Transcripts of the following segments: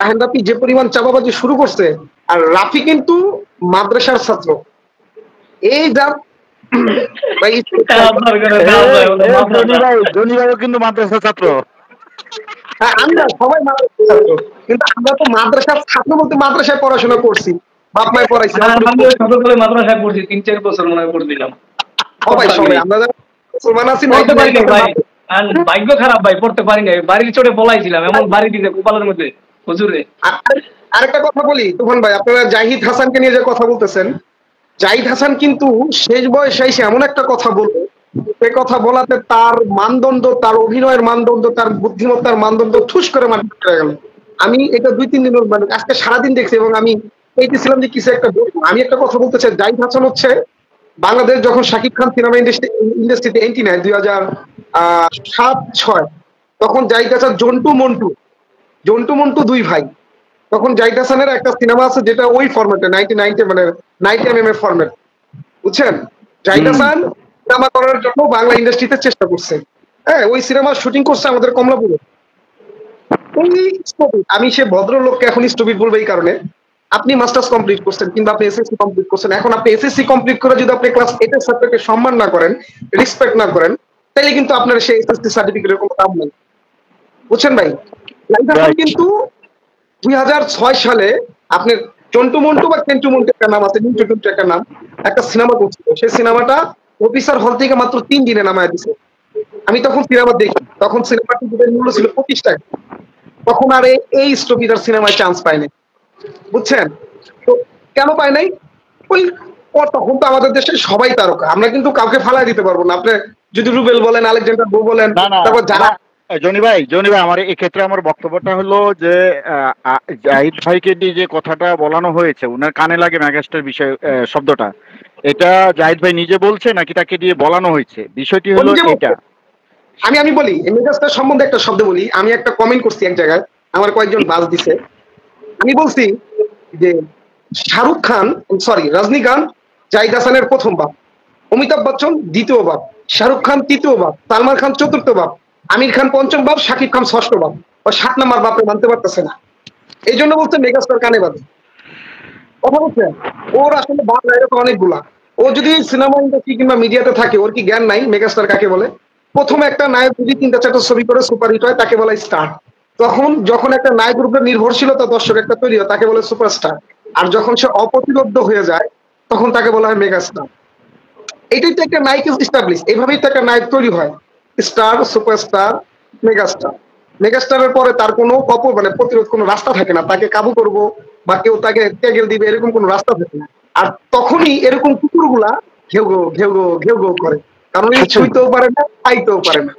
শাহিন রাফি যে পরিমাণ চাপাবাজি শুরু করছে, আর রাফি কিন্তু মাদ্রাসার ছাত্র। এই যা ভাই ধনী ভাই কিন্তু মাদ্রাসার ছাত্র। হ্যাঁ, আমরা সবাই মাদ্রাসার ছাত্র, কিন্তু আমরা তো মাদ্রাসার ছাত্র বলতে মাদ্রাসায় পড়াশোনা করছি, বাপ মায় পড়াইছে। মাদ্রাসায় পড়ছি 3-4 বছর মনে হয় পড়ছিলাম সবাই সবাই আমরা যারা মুসলমান আছি পড়তে পারি না ভাই, ভাগ্য খারাপ ভাই, পড়তে পারি না, বাড়ির চোটে বলাইছিলাম, এমন বাড়ি দিতে কপালের মধ্যে হুজুরে। আরেকটা কথা বলি তুফান ভাই, আপনারা জাহিদ হাসানকে নিয়ে যে কথা বলতেছেন, জাহিদ হাসান কিন্তু শেষ বয়সে এসে এমন একটা কথা বলবে, সে কথা বলাতে তার মানদণ্ড, তার অভিনয়ের মানদণ্ড, তার বুদ্ধিমত্তার মানদণ্ড ঠুস করে মাটিতে পড়ে গেল। আমি এটা 2-3 দিন মানে আজকে সারাদিন দেখছি, এবং আমি এইতেছিলাম যে কিছু একটা বলবো। আমি একটা কথা বলতে চাই, জাহিদ হাসান হচ্ছে বাংলাদেশ যখন শাকিব খান সিনেমা ইন্ডাস্ট্রিতে এন্ট্রি নেয় 2007-06, তখন জাহিদ হাসান জন্টু মন্টু 2 ভাই। তখন জাহিদ হাসানের একটা সিনেমা আছে যেটা ওই ফরম্যাটে 90 মানে 90 mm এর ফরম্যাট, বুঝছেন? জাহিদ হাসান সিনেমা করার জন্য বাংলা ইন্ডাস্ট্রিতে চেষ্টা করছে। হ্যাঁ, ওই সিনেমার শুটিং করছে আমাদের কমলাপুরে। আমি সে ভদ্রলোককে এখন স্টুপিড বলবো এই কারণে, আপনি মাস্টার্স কমপ্লিট করছেন কিংবা আপনি এসএসসি কমপ্লিট করছেন, এখন আপনি এসএসসি কমপ্লিট করে যদি আপনি ক্লাস 8 এর ছাত্রকে সম্মান না করেন, রেসপেক্ট না করেন, তাহলে কিন্তু আপনার সেই এসএসসি সার্টিফিকেটের কোনো দাম নেই, বুঝছেন ভাই? কিন্তু 2006 সালে আপনার চন্টু মন্টু বা কেন্টু মন্টু একটা নাম আছে, মিন্টু টুন্টু একটা নাম, একটা সিনেমা করছিল। সেই সিনেমাটা অফিসার হল থেকে মাত্র 3 দিনে নামায় দিছে। আমি তখন সিনেমা দেখি, তখন সিনেমাটির মূল্য ছিল 25 টাকা। তখন আর এই স্টপিটার সিনেমায় চান্স পায়নি, বুঝছেন? তো কেন পায় নাই? ওই তখন তো আমাদের দেশে সবাই তারকা, আমরা কিন্তু কাউকে ফালাই দিতে পারবো না। আপনি যদি রুবেল বলেন, আলেকজান্ডার বউ বলেন, তারপর যারা জনি ভাই আমার এক্ষেত্রে আমার বক্তব্যটা হলো যে জাহিদ ভাইকে দিয়ে যে কথাটা বলানো হয়েছে, উনার কানে লাগে মেগাস্টার বিষয় শব্দটা, এটা জাহিদ ভাই নিজে বলছে নাকি তাকে দিয়ে বলানো হয়েছে? বিষয়টি হলো এটা। আমি বলি মেগাস্টার সম্বন্ধে একটা শব্দ বলি। আমি একটা কমেন্ট করছি এক জায়গায়, আমার কয়েকজন বাস দিছে। আমি বলছি যে শাহরুখ খান, সরি রজনীকান্ত জাহিদ হাসানের প্রথম বাপ, অমিতাভ বচ্চন দ্বিতীয় বাপ, শাহরুখ খান তৃতীয় বাপ, সালমান খান চতুর্থ বাপ, আমির খান পঞ্চম বাপ, শাকিব খান ষষ্ঠ বাপ। ও 7 নম্বর বাপে মানতে পারতেছে না, এই জন্য বলছে মেগাস্টার কানে বাজে। কথা বলছেন, ওর আসলে বাপ এরকম অনেকগুলা। ও যদি সিনেমা ইন্ডাস্ট্রি কিংবা মিডিয়াতে থাকে, ওর কি জ্ঞান নাই মেগাস্টার কাকে বলে? প্রথমে একটা নায়ক যদি 3-4টা ছবি করে সুপারহিট হয়, তাকে বলে স্টার। যখন একটা নায়ক রূপে নির্ভরশীলতা দর্শক একটা তৈরি হয়, তাকে বলে সুপারস্টার। আর যখন সে অপ্রতিরোধ্য হয়ে যায়, তখন তাকে বলা হয় মেগাস্টার। এটাই তো একটা নায়ক এস্টাবলিশ, এইভাবেই তো একটা নায়ক তৈরি হয়, স্টার, সুপারস্টার, মেগাস্টার। মেগাস্টারের পরে তার কোনো মানে প্রতিরোধ কোনো রাস্তা থাকে না, তাকে কাবু করব বা কেউ তাকে ট্যাগেল দিবে এরকম কোনো রাস্তা থাকে না। আর তখনই এরকম কুকুরগুলা ঘেউ গো ঘেউ গো ঘেউ গো করে, কারণ এই ছুঁইতেও পারে না, খাইতেও পারে না।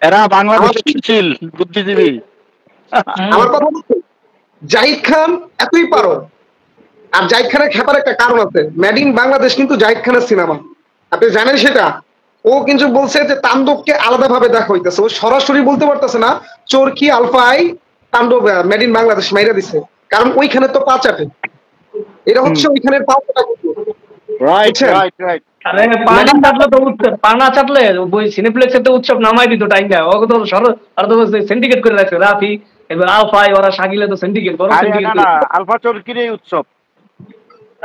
এরা বাংলাদেশের সুচিল বুদ্ধিজীবী। আমার কথা বলছি, জাহিদ খান এতই পারো। আর জাহিদ খানের খেপার একটা কারণ আছে, মেড ইন বাংলাদেশ কিন্তু জাহিদ খানের সিনেমা, আপনি জানেন সেটা। ও কিন্তু বলছে যে তাণ্ডবকে আলাদা ভাবে দেখা হইতেছে, ও সরাসরি বলতে পারতেছে না চোরকি আলফাই তাণ্ডব মেড ইন বাংলাদেশ মাইরা দিছে, কারণ ওইখানে তো পা চাটে। এটা হচ্ছে ওইখানের পা চাটা। উৎসব নামাই দিত টাইমটা, সিন্ডিকেট করে রাখছে রাফি, এবার আলফাই ওরা শাকিলে তো সিন্ডিকেট, বড় সিন্ডিকেট আলফা চরকিরে উৎসব।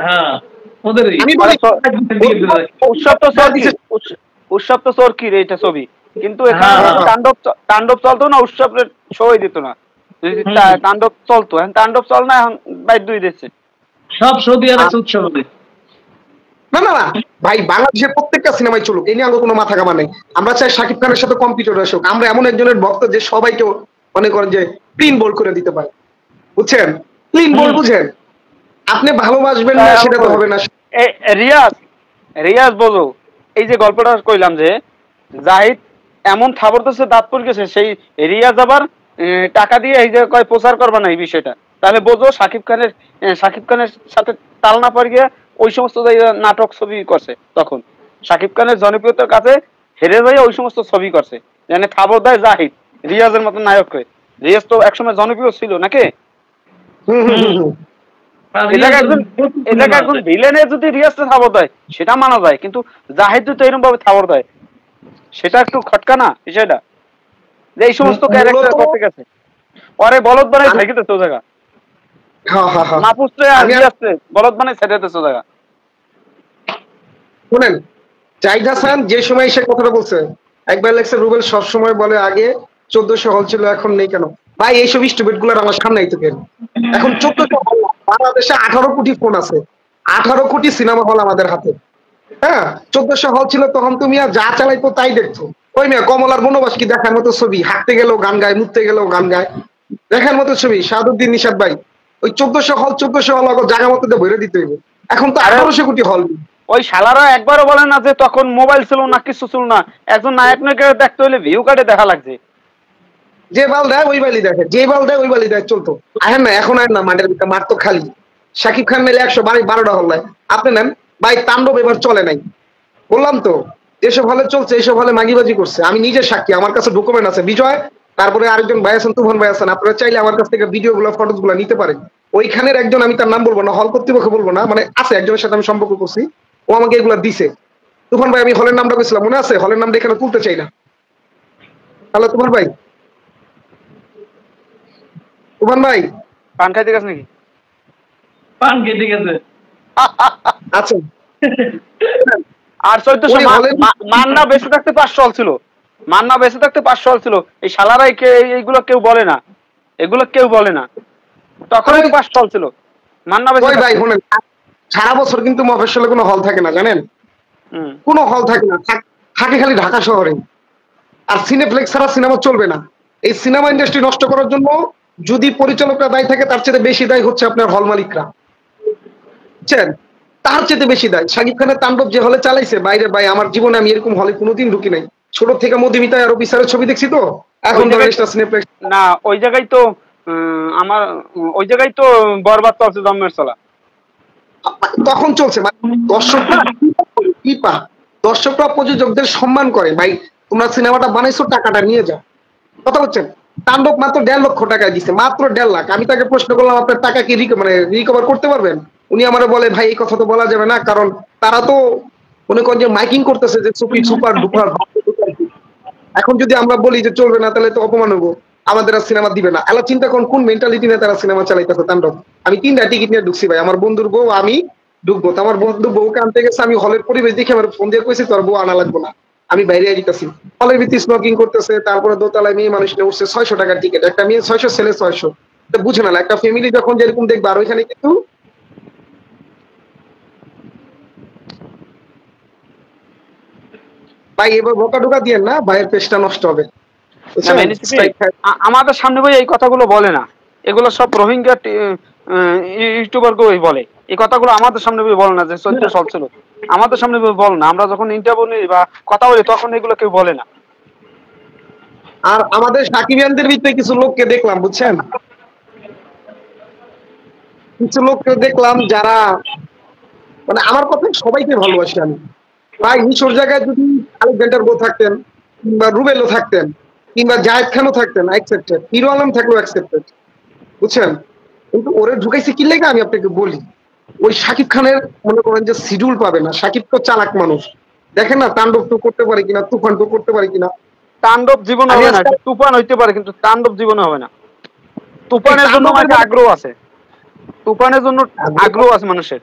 হ্যাঁ, ওদের উৎসব তো চরকির এটা ছবি, কিন্তু এখানে তাণ্ডব চলতো না, উৎসবের শোই দিত না। তাণ্ডব চলতো, এখন তাণ্ডব চল না, এখন বাধ্য হয়ে দিচ্ছে সব সৌদি আরব উৎসব। না না না ভাই, বাংলাদেশের প্রত্যেকটা সিনেমায় চলুক, এই নিয়ে আমাদের কোনো মাথা কামা নেই। আমরা চাই শাকিব খানের সাথে কম্পিটিটর আসুক। আমরা এমন একজনের ভক্ত যে সবাইকে মনে করেন যে ক্লিন বোল্ড করে দিতে পারে, বুঝছেন? ক্লিন বোল্ড বুঝেন? আপনি ভালোবাসবেন না সেটা তো হবে না। রিয়াজ বলো, এই যে গল্পটা কইলাম যে জাহিদ এমন থাবর দিচ্ছে দাঁত পড়ে গেছে, সেই রিয়াজ আবার টাকা দিয়ে এই যে কয় প্রচার করবা না এই বিষয়টা, তাহলে বোঝো সাকিব খানের সাথে তাল না পড়ে গিয়ে ওই সমস্ত নাটক ছবি করছে। তখন সাকিব খানের জনপ্রিয়তার কাছে হেরে যাই ওই সমস্ত ছবি করছে, জানে থাবর দেয় জাহিদ রিয়াজের মতো নায়ক হয়ে। রিয়াজ তো একসময় জনপ্রিয় ছিল নাকি? একজন ভিলেনে যদি রিয়াজকে থাবর দেয় সেটা মানা যায়, কিন্তু জাহিদ তো এরকম ভাবে থাবর দেয়, সেটা একটু খটকা না বিষয়টা? যে এই সমস্ত ক্যারেক্টার করতে গেছে, পরে বলদ বানাই থাকতেছে ও জায়গা। মাহফুজে আসছে বলদ বানাই ছেড়েতেছে ও জায়গা। শুনেন, জাহিদ হাসান যে সময় এসে কথাটা বলছে, একবার লেখছে রুবেল সবসময় বলে আগে 1400 হল ছিল এখন নেই কেন। ভাই এইসব স্টুপিড গুলার আমার সামনে আইতে কেন? এখন 1400 হল, বাংলাদেশে 18 কোটি ফোন আছে, 18 কোটি সিনেমা হল আমাদের হাতে। হ্যাঁ, 1400 হল ছিল তখন তুমি আর যা চালাইতো তাই দেখতো। ওই মেয়ে কমলার বনবাস কি দেখার মতো ছবি, হাঁটতে গেলেও গান গায়, মুততে গেলেও গান গায়, দেখার মতো ছবি। শাহাদুদ্দিন নিশাদ ভাই, ওই 1400 হল জায়গা মতো ভরে দিতে হইবে। এখন তো 1800 কোটি হল। ওই শালারা একবারও বলে না যে তখন মোবাইল ছিল না, কিছু ছিল না, একজন নায়ক নায়িকা দেখতে হলে ভিউ কার্ডে দেখা লাগছে। যে বাল দেয় ওই বালি দেখে, যে বাল দেয় ওই বালি দেয়, চলতো। আহেন না, এখন আহেন না, মাঠের ভিতরে মাঠ তো খালি। শাকিব খান মেলে 112টা হল নাই, আপনি নেন ভাই। তাণ্ডব এবার চলে নাই, বললাম তো। যেসব হলে চলছে এইসব হলে মাগিবাজি করছে, আমি নিজে সাক্ষী, আমার কাছে ডকুমেন্ট আছে। বিজয়, তারপরে আরেকজন ভাই আছেন, তুফান ভাই আছেন, আপনারা চাইলে আমার কাছ থেকে ভিডিও গুলো, ফটোস গুলো নিতে পারেন। ওইখানের একজন, আমি তার নাম বলবো না, হল কর্তৃপক্ষ বলবো না, মানে আছে একজনের সাথে আমি সম্পর্ক করছি, ও আমাকে এগুলো দিছে। তুফান ভাই, আমি হলের নামটা বলছিলাম, মনে আছে? হলের নামটা এখানে তুলতে চাই না। হ্যালো তুফান ভাই, তুফান ভাই পান খাইতে গেছে নাকি? পান খেতে গেছে। আচ্ছা। আর 1400 মান্না বেঁচে থাকতে 500 হল ছিল, মান্না বেঁচে থাকতে 500 হল ছিল। এই শালারাই এইগুলো কেউ বলে না, এগুলো কেউ বলে না। তখন 500 হল ছিল, মান্না বেঁচে ভাই শুনেন, সারা বছর কিন্তু মফস্বলে কোনো হল থাকে না, জানেন? কোনো হল থাকে না, থাকে খালি ঢাকা শহরে। আর সিনেপ্লেক্স ছাড়া সিনেমা চলবে না। এই সিনেমা ইন্ডাস্ট্রি নষ্ট করার জন্য যদি পরিচালকরা দায়ী থাকে, তার চেয়ে বেশি দায়ী হচ্ছে আপনার হল মালিকরা, বুঝছেন? তার চেয়ে বেশি দায়ী। শাকিব খানের তাণ্ডব যে হলে চালাইছে, বাইরে ভাই আমার জীবনে আমি এরকম হলে কোনোদিন ঢুকি নাই। ছোট থেকে মধুমিতা আর বিচারের ছবি দেখছি তো, এখন সিনেপ্লেক্স না। ওই জায়গায় তো আমার ওই জায়গায় তো বরবাদ চলছে, জন্মের চলা তখন চলছে। দর্শকরা কি পা, দর্শকরা প্রযোজকদের সম্মান করে। ভাই তোমরা সিনেমাটা বানাইছো, টাকাটা নিয়ে যাও, কথা বলছেন? তাণ্ডব মাত্র 1.5 লক্ষ টাকায় দিচ্ছে, মাত্র 1.5 লাখ। আমি তাকে প্রশ্ন করলাম, আপনার টাকা কি রিকভার করতে পারবেন? উনি আমার বলে, ভাই এই কথা তো বলা যাবে না, কারণ তারা তো মনে করেন যে মাইকিং করতেছে যে সুপার ডুপার। এখন যদি আমরা বলি যে চলবে না, তাহলে তো অপমান হবো, আমাদের আর সিনেমা দিবে না। এলা চিন্তা করেন কোন মেন্টালিটি নিয়ে তারা সিনেমা চালাইতেছে। তাণ্ডব আমি 3টা টিকিট নিয়ে ঢুকছি ভাই, আমার বন্ধুর বউ, আমি ঢুকবো তো, আমার বন্ধু বউকে আনতে গেছে, আমি হলের পরিবেশ দেখে আমার ফোন দিয়ে কইছি তোর বউ আনা লাগবো না, আমি বাইরে দিতেছি। হলের ভিত্তি স্মোকিং করতেছে, তারপরে দোতলায় মেয়ে মানুষ নিয়ে উঠছে, 600 টাকার টিকিট, একটা মেয়ে 600, ছেলে 600। তো বুঝে না, একটা ফ্যামিলি যখন যেরকম দেখবে। আর ওইখানে কিন্তু ভাই এবার বোকা ঢোকা দিয়ে না, ভাইয়ের পেশটা নষ্ট হবে। আমাদের সামনে ভাই এই কথাগুলো বলে না, এগুলো সব রোহিঙ্গা ইউটিউবার গুলোই বলে। এই কথাগুলো আমাদের সামনে বলে না যে 1400 হল ছিল, আমাদের সামনে বল না। আমরা যখন ইন্টারভিউ নিই বা কথা বলি, তখন এগুলো কেউ বলে না। আর আমাদের সাকিবিয়ানদের ভিতরে কিছু লোককে দেখলাম, বুঝছেন, কিছু লোককে দেখলাম যারা মানে আমার কথা সবাইকে ভালোবাসি আমি। ভাই মিশর জায়গায় যদি আলেকজান্ডার বউ থাকতেন, কিংবা রুবেলও থাকতেন, কিংবা জায়েদ খানও থাকতেন, অ্যাকসেপ্টেড। হিরো আলম থাকলেও অ্যাকসেপ্টেড, বুঝছেন? কিন্তু ওরে ঢুকাইছে কি লেগে আমি আপনাকে বলি। ওই শাকিব খানের মনে করেন যে শিডিউল পাবে না। শাকিব তো চালাক মানুষ, দেখেন না তাণ্ডব তো করতে পারে কিনা, তুফান তো করতে পারে কিনা। তাণ্ডব জীবনে হবে না, তুফান হইতে পারে কিন্তু তাণ্ডব জীবনে হবে না। তুফানের জন্য একটা আগ্রহ আছে, তুফানের জন্য আগ্রহ আছে মানুষের।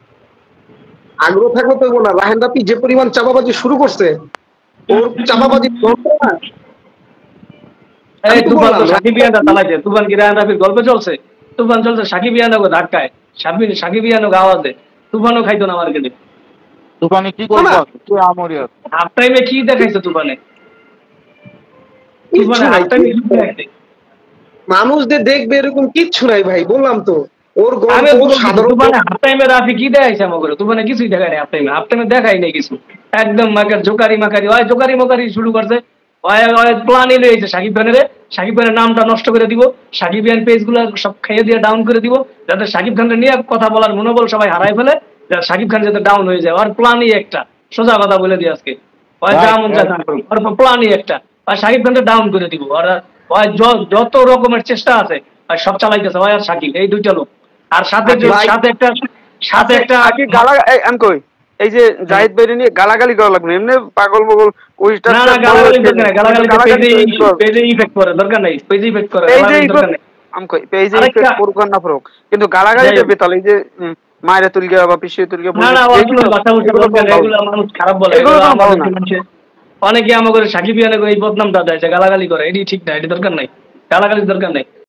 আগ্রহ থাকলে তো না, রাহেন রাফি যে পরিমাণ চাপাবাজি শুরু করছে, ওর চাপাবাজি তুফান তো সাকিব ইয়ানটা চালাইছে। তুফান কি রাহেন রাফির গল্পে চলছে? তুফান চলছে সাকিব ইয়ানকে ধাক্কায়, সাকিব ইয়ানকে আওয়াজে। তুফানও খাইতো না মার্কেটে। তুফানে কি করবো? হাফ টাইমে কি দেখাইছে তুফানে? তুফানে হাফ টাইমে কি দেখাইছে? মানুষদের দেখবে এরকম কিচ্ছু নাই ভাই, বললাম তো। ওর তুফানে হাফ টাইমে রাফি কি দেখাইছে আমাকে? তুফানে কিছুই দেখায় নাই। হাফ টাইমে দেখাই নাই কিছু, একদম জোকারি মাকারি হয়, জোকারি মোকারি শুরু করছে। প্ল্যানই রয়েছে সাকিব খানের নামটা নষ্ট করে দিব, সাকিব খান পেজ গুলো সব খেয়ে দিয়ে ডাউন করে দিব, যাতে সাকিব খানকে নিয়ে কথা বলার মনোবল সবাই হারাই ফেলে, সাকিব খান যাতে ডাউন হয়ে যায়। আর প্ল্যানই একটা, সোজা কথা বলে দিই আজকে, প্ল্যানই একটা, সাকিব খানকে ডাউন করে দিব। আর যত রকমের চেষ্টা আছে সব চালাইতেছে আর সাকিব, এই দুইটা লোক। আর সাথে একটা গালা আমি কই এই যে জাহিদ ভাইরে নিয়ে গালাগালি করা লাগবে এমনি পাগল বগল ওইটা না না গালাগালি দরকার নাই, গালাগালি পেজে ইফেক্ট করে দরকার নাই, পেজে ইফেক্ট করে দরকার নাই। আমি কই পেজে ইফেক্ট করুক না করুক, কিন্তু গালাগালি দেবে তাহলে এই যে মায়েরা তুলগে বা পিছিয়ে তুলগে না না ওগুলো কথা বলতে দরকার নাই, এগুলো মানুষ খারাপ বলে, এগুলো আমাদের মানুষে অনেকে আমাদের সাকিব খানের এই বদনামটা দেয় যে গালাগালি করে, এটি ঠিক না, এটি দরকার নাই, গালাগালির দরকার নাই।